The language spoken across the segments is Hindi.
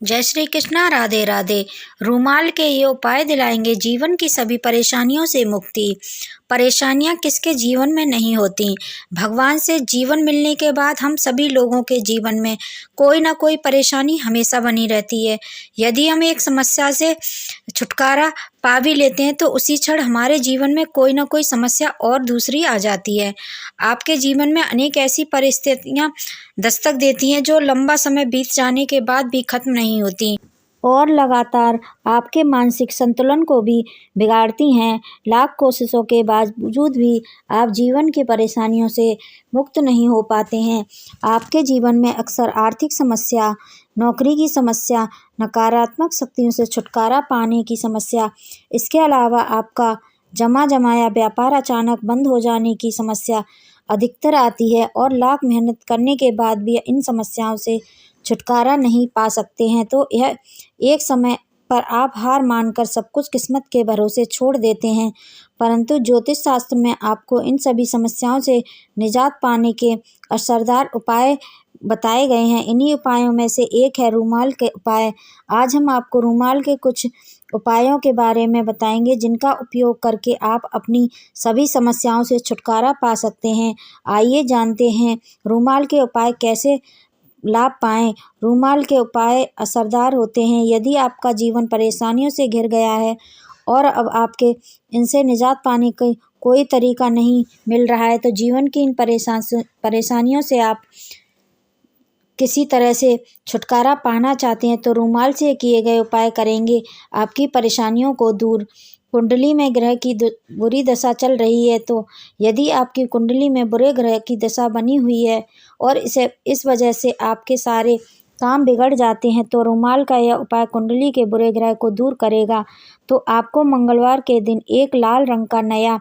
जय श्री कृष्णा। राधे राधे। रूमाल के ये उपाय दिलाएंगे जीवन की सभी परेशानियों से मुक्ति। परेशानियां किसके जीवन में नहीं होती। भगवान से जीवन मिलने के बाद हम सभी लोगों के जीवन में कोई ना कोई परेशानी हमेशा बनी रहती है। यदि हम एक समस्या से छुटकारा पा भी लेते हैं तो उसी क्षण हमारे जीवन में कोई ना कोई समस्या और दूसरी आ जाती है। आपके जीवन में अनेक ऐसी परिस्थितियां दस्तक देती हैं जो लंबा समय बीत जाने के बाद भी खत्म नहीं होती और लगातार आपके मानसिक संतुलन को भी बिगाड़ती हैं। लाख कोशिशों के बावजूद भी आप जीवन की परेशानियों से मुक्त नहीं हो पाते हैं। आपके जीवन में अक्सर आर्थिक समस्या, नौकरी की समस्या, नकारात्मक शक्तियों से छुटकारा पाने की समस्या, इसके अलावा आपका जमा जमाया व्यापार अचानक बंद हो जाने की समस्या अधिकतर आती है और लाख मेहनत करने के बाद भी इन समस्याओं से छुटकारा नहीं पा सकते हैं। तो यह एक समय पर आप हार मानकर सब कुछ किस्मत के भरोसे छोड़ देते हैं, परंतु ज्योतिष शास्त्र में आपको इन सभी समस्याओं से निजात पाने के असरदार उपाय बताए गए हैं। इन्हीं उपायों में से एक है रूमाल के उपाय। आज हम आपको रूमाल के कुछ उपायों के बारे में बताएंगे जिनका उपयोग करके आप अपनी सभी समस्याओं से छुटकारा पा सकते हैं। आइए जानते हैं रूमाल के उपाय कैसे लाभ पाएं। रूमाल के उपाय असरदार होते हैं। यदि आपका जीवन परेशानियों से घिर गया है और अब आपके इनसे निजात पाने का कोई तरीका नहीं मिल रहा है, तो जीवन की इन परेशानियों से आप किसी तरह से छुटकारा पाना चाहते हैं तो रूमाल से किए गए उपाय करेंगे आपकी परेशानियों को दूर। कुंडली में ग्रह की बुरी दशा चल रही है, तो यदि आपकी कुंडली में बुरे ग्रह की दशा बनी हुई है और इस वजह से आपके सारे काम बिगड़ जाते हैं, तो रूमाल का यह उपाय कुंडली के बुरे ग्रह को दूर करेगा। तो आपको मंगलवार के दिन एक लाल रंग का नया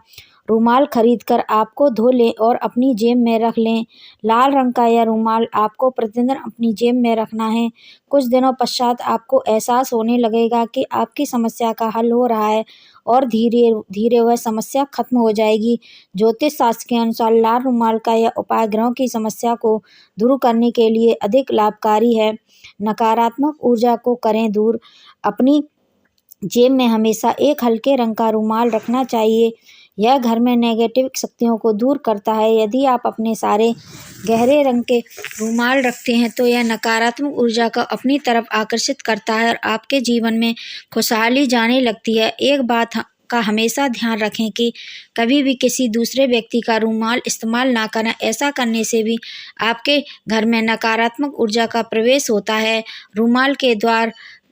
रूमाल खरीदकर आपको धो लें और अपनी जेब में रख लें। लाल रंग का यह रूमाल आपको प्रतिदिन अपनी जेब में रखना है। कुछ दिनों पश्चात आपको एहसास होने लगेगा कि आपकी समस्या का हल हो रहा है और धीरे धीरे वह समस्या खत्म हो जाएगी। ज्योतिष शास्त्र के अनुसार लाल रूमाल का यह उपाय ग्रहों की समस्या को दूर करने के लिए अधिक लाभकारी है। नकारात्मक ऊर्जा को करें दूर। अपनी जेब में हमेशा एक हल्के रंग का रूमाल रखना चाहिए। यह घर में नेगेटिव शक्तियों को दूर करता है। यदि आप अपने सारे गहरे रंग के रूमाल रखते हैं तो यह नकारात्मक ऊर्जा को अपनी तरफ आकर्षित करता है और आपके जीवन में खुशहाली जाने लगती है। एक बात का हमेशा ध्यान रखें कि कभी भी किसी दूसरे व्यक्ति का रूमाल इस्तेमाल ना करें। ऐसा करने से भी आपके घर में नकारात्मक ऊर्जा का प्रवेश होता है। रूमाल के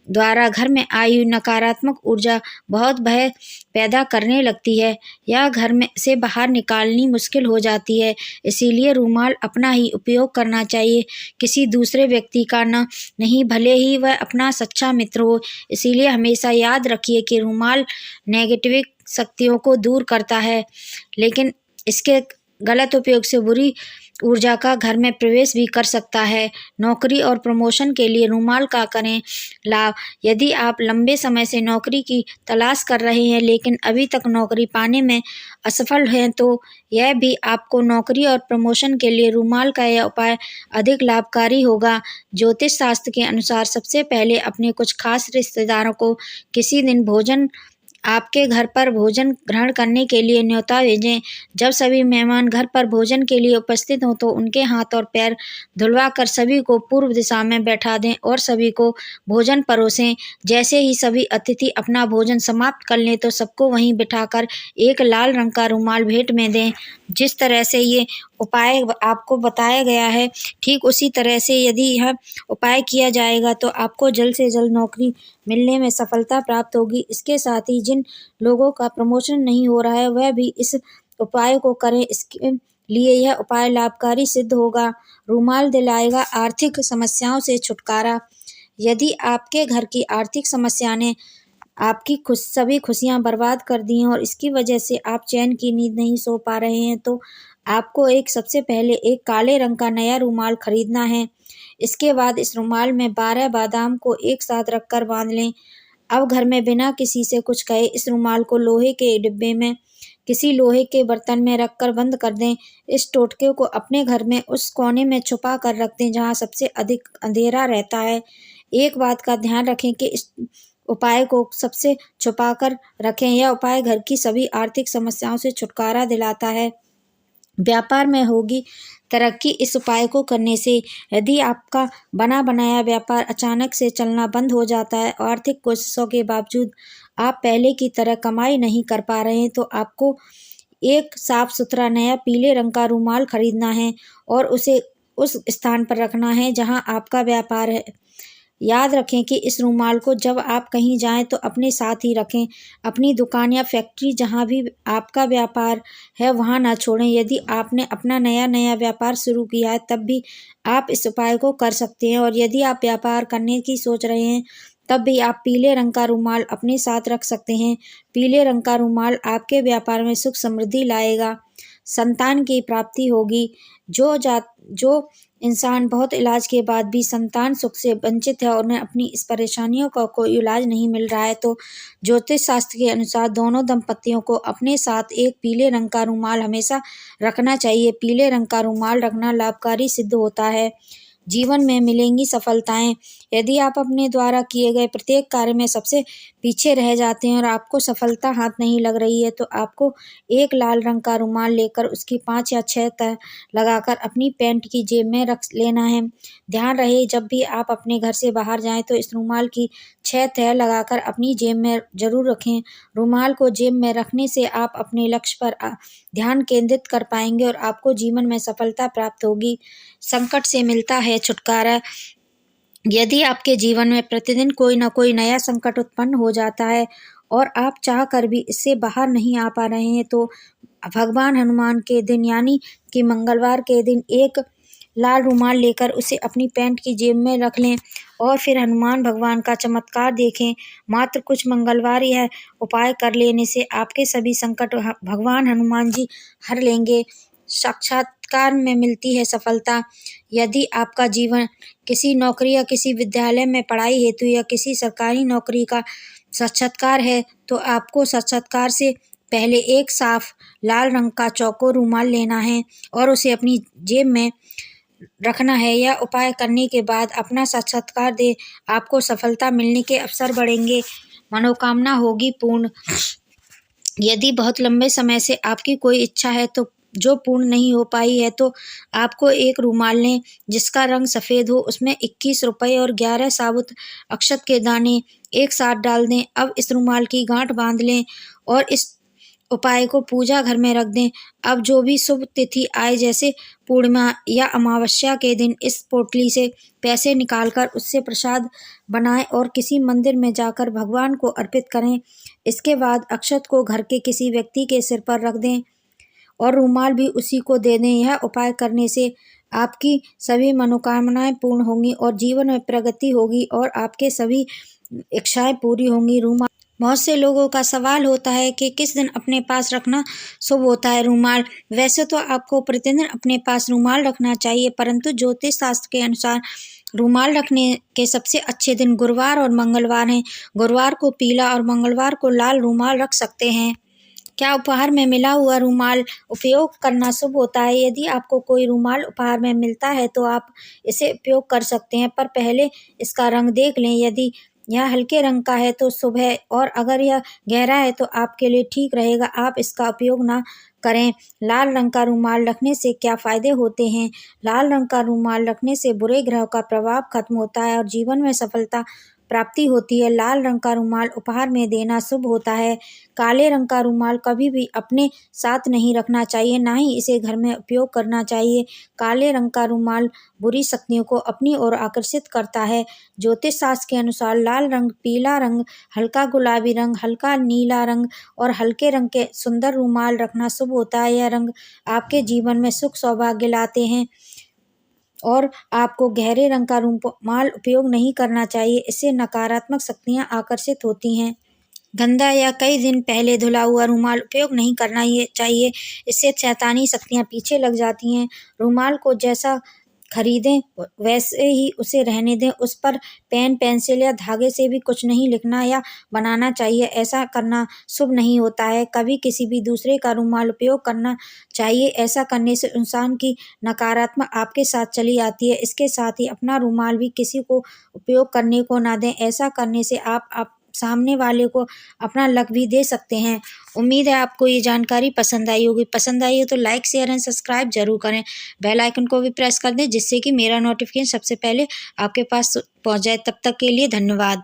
द्वारा घर में आई हुई नकारात्मक ऊर्जा बहुत भय पैदा करने लगती है। यह घर में से बाहर निकालनी मुश्किल हो जाती है। इसीलिए रूमाल अपना ही उपयोग करना चाहिए, किसी दूसरे व्यक्ति का नहीं, भले ही वह अपना सच्चा मित्र हो। इसीलिए हमेशा याद रखिए कि रूमाल नेगेटिव शक्तियों को दूर करता है, लेकिन इसके गलत उपयोग से बुरी ऊर्जा का घर में प्रवेश भी कर सकता है। नौकरी और प्रमोशन के लिए रूमाल का करें लाभ। यदि आप लंबे समय से नौकरी की तलाश कर रहे हैं लेकिन अभी तक नौकरी पाने में असफल हैं, तो यह भी आपको नौकरी और प्रमोशन के लिए रूमाल का यह उपाय अधिक लाभकारी होगा। ज्योतिष शास्त्र के अनुसार सबसे पहले अपने कुछ खास रिश्तेदारों को किसी दिन आपके घर पर भोजन ग्रहण करने के लिए न्योता भेजें। जब सभी मेहमान घर पर भोजन के लिए उपस्थित हों तो उनके हाथ और पैर धुलवा कर सभी को पूर्व दिशा में बैठा दें और सभी को भोजन परोसें। जैसे ही सभी अतिथि अपना भोजन समाप्त कर लें तो सबको वहीं बिठाकर एक लाल रंग का रूमाल भेंट में दें। जिस तरह से ये उपाय आपको बताया गया है, ठीक उसी तरह से यदि यह उपाय किया जाएगा तो आपको जल्द से जल्द नौकरी मिलने में सफलता प्राप्त होगी। इसके साथ ही जिन लोगों का प्रमोशन नहीं हो रहा है वह भी इस उपाय को करें। इसके लिए यह उपाय लाभकारी सिद्ध होगा। रूमाल दिलाएगा आर्थिक समस्याओं से छुटकारा। यदि आपके घर की आर्थिक समस्या ने आपकी सभी खुशियां बर्बाद कर दी हैं और इसकी वजह से आप चैन की नींद नहीं सो पा रहे हैं, तो आपको सबसे पहले एक काले रंग का नया रूमाल खरीदना है। इसके बाद इस रूमाल में 12 बादाम को एक साथ रखकर बांध लें। अब घर में बिना किसी से कुछ कहे इस रूमाल को लोहे के डिब्बे में किसी लोहे के बर्तन में रखकर बंद कर दें। इस टोटके को अपने घर में उस कोने में छुपा कर रख दें जहाँ सबसे अधिक अंधेरा रहता है। एक बात का ध्यान रखें कि इस उपाय को सबसे छुपा कर रखें। यह उपाय घर की सभी आर्थिक समस्याओं से छुटकारा दिलाता है। व्यापार में होगी तरक्की इस उपाय को करने से। यदि आपका बना बनाया व्यापार अचानक से चलना बंद हो जाता है और आर्थिक कोशिशों के बावजूद आप पहले की तरह कमाई नहीं कर पा रहे हैं, तो आपको एक साफ सुथरा नया पीले रंग का रुमाल खरीदना है और उसे उस स्थान पर रखना है जहां आपका व्यापार है। याद रखें कि इस रुमाल को जब आप कहीं जाएं तो अपने साथ ही रखें। अपनी दुकान या फैक्ट्री जहां भी आपका व्यापार है वहां ना छोड़ें। यदि आपने अपना नया व्यापार शुरू किया है तब भी आप इस उपाय को कर सकते हैं, और यदि आप व्यापार करने की सोच रहे हैं तब भी आप पीले रंग का रुमाल अपने साथ रख सकते हैं। पीले रंग का रुमाल आपके व्यापार में सुख समृद्धि लाएगा, संतान की प्राप्ति होगी। जो इंसान बहुत इलाज के बाद भी संतान सुख से वंचित है और उन्हें अपनी इस परेशानियों का कोई इलाज नहीं मिल रहा है, तो ज्योतिष शास्त्र के अनुसार दोनों दंपतियों को अपने साथ एक पीले रंग का रुमाल हमेशा रखना चाहिए। पीले रंग का रुमाल रखना लाभकारी सिद्ध होता है। जीवन में मिलेंगी सफलताएं। यदि आप अपने द्वारा किए गए प्रत्येक कार्य में सबसे पीछे रह जाते हैं और आपको सफलता हाथ नहीं लग रही है, तो आपको एक लाल रंग का रुमाल लेकर उसकी 5 या 6 तह लगाकर अपनी पैंट की जेब में रख लेना है। ध्यान रहे, जब भी आप अपने घर से बाहर जाएं तो इस रुमाल की 6 तह लगाकर अपनी जेब में जरूर रखें। रुमाल को जेब में रखने से आप अपने लक्ष्य पर ध्यान केंद्रित कर पाएंगे और आपको जीवन में सफलता प्राप्त होगी। संकट से मिलता है छुटकारा। यदि आपके जीवन में प्रतिदिन कोई न कोई नया संकट उत्पन्न हो जाता है और आप चाह कर भी इससे बाहर नहीं आ पा रहे हैं, तो भगवान हनुमान के दिन यानी कि मंगलवार के दिन एक लाल रुमाल लेकर उसे अपनी पैंट की जेब में रख लें और फिर हनुमान भगवान का चमत्कार देखें। मात्र कुछ मंगलवार यह उपाय कर लेने से आपके सभी संकट भगवान हनुमान जी हर लेंगे। साक्षात्कार में मिलती है सफलता। यदि आपका जीवन किसी नौकरी या किसी विद्यालय में पढ़ाई हेतु या किसी सरकारी नौकरी का साक्षात्कार है, तो आपको साक्षात्कार से पहले एक साफ लाल रंग का चौकोर रुमाल लेना है और उसे अपनी जेब में रखना है। यह उपाय करने के बाद अपना साक्षात्कार दे आपको सफलता मिलने के अवसर बढ़ेंगे, मनोकामना होगी पूर्ण। यदि बहुत लंबे समय से आपकी कोई इच्छा है तो जो पूर्ण नहीं हो पाई है, तो आपको एक रुमाल लें जिसका रंग सफ़ेद हो, उसमें 21 रुपये और 11 साबुत अक्षत के दाने एक साथ डाल दें। अब इस रुमाल की गांठ बांध लें और इस उपाय को पूजा घर में रख दें। अब जो भी शुभ तिथि आए, जैसे पूर्णिमा या अमावस्या के दिन, इस पोटली से पैसे निकालकर उससे प्रसाद बनाएं और किसी मंदिर में जाकर भगवान को अर्पित करें। इसके बाद अक्षत को घर के किसी व्यक्ति के सिर पर रख दें और रुमाल भी उसी को दे दें। यह उपाय करने से आपकी सभी मनोकामनाएं पूर्ण होंगी और जीवन में प्रगति होगी और आपके सभी इच्छाएं पूरी होंगी। रुमाल बहुत से लोगों का सवाल होता है कि किस दिन अपने पास रखना शुभ होता है रुमाल। वैसे तो आपको प्रतिदिन अपने पास रुमाल रखना चाहिए, परंतु ज्योतिष शास्त्र के अनुसार रुमाल रखने के सबसे अच्छे दिन गुरुवार और मंगलवार हैं। गुरुवार को पीला और मंगलवार को लाल रुमाल रख सकते हैं। क्या उपहार में मिला हुआ रुमाल उपयोग करना शुभ होता है? यदि आपको कोई रुमाल उपहार में मिलता है तो आप इसे उपयोग कर सकते हैं, पर पहले इसका रंग देख लें। यदि यह हल्के रंग का है तो शुभ है, और अगर यह गहरा है तो आपके लिए ठीक रहेगा, आप इसका उपयोग ना करें। लाल रंग का रुमाल रखने से क्या फायदे होते हैं? लाल रंग का रुमाल रखने से बुरे ग्रहों का प्रभाव खत्म होता है और जीवन में सफलता प्राप्ति होती है। लाल रंग का रुमाल उपहार में देना शुभ होता है। काले रंग का रुमाल कभी भी अपने साथ नहीं रखना चाहिए, ना ही इसे घर में उपयोग करना चाहिए। काले रंग का रुमाल बुरी शक्तियों को अपनी ओर आकर्षित करता है। ज्योतिष शास्त्र के अनुसार लाल रंग, पीला रंग, हल्का गुलाबी रंग, हल्का नीला रंग और हल्के रंग के सुंदर रुमाल रखना शुभ होता है। यह रंग आपके जीवन में सुख सौभाग्य लाते हैं और आपको गहरे रंग का रुमाल उपयोग नहीं करना चाहिए, इससे नकारात्मक शक्तियाँ आकर्षित होती हैं। गंदा या कई दिन पहले धुला हुआ रुमाल उपयोग नहीं करना चाहिए, इससे शैतानी शक्तियाँ पीछे लग जाती हैं। रुमाल को जैसा खरीदें वैसे ही उसे रहने दें। उस पर पेन, पेंसिल या धागे से भी कुछ नहीं लिखना या बनाना चाहिए। ऐसा करना शुभ नहीं होता है। कभी किसी भी दूसरे का रुमाल उपयोग करना चाहिए। ऐसा करने से इंसान की नकारात्मक आपके साथ चली आती है। इसके साथ ही अपना रुमाल भी किसी को उपयोग करने को ना दें। ऐसा करने से आप सामने वाले को अपना लक भी दे सकते हैं। उम्मीद है आपको ये जानकारी पसंद आई होगी। पसंद आई हो तो लाइक, शेयर एंड सब्सक्राइब जरूर करें। बेल आइकन को भी प्रेस कर दें जिससे कि मेरा नोटिफिकेशन सबसे पहले आपके पास पहुंच जाए। तब तक के लिए धन्यवाद।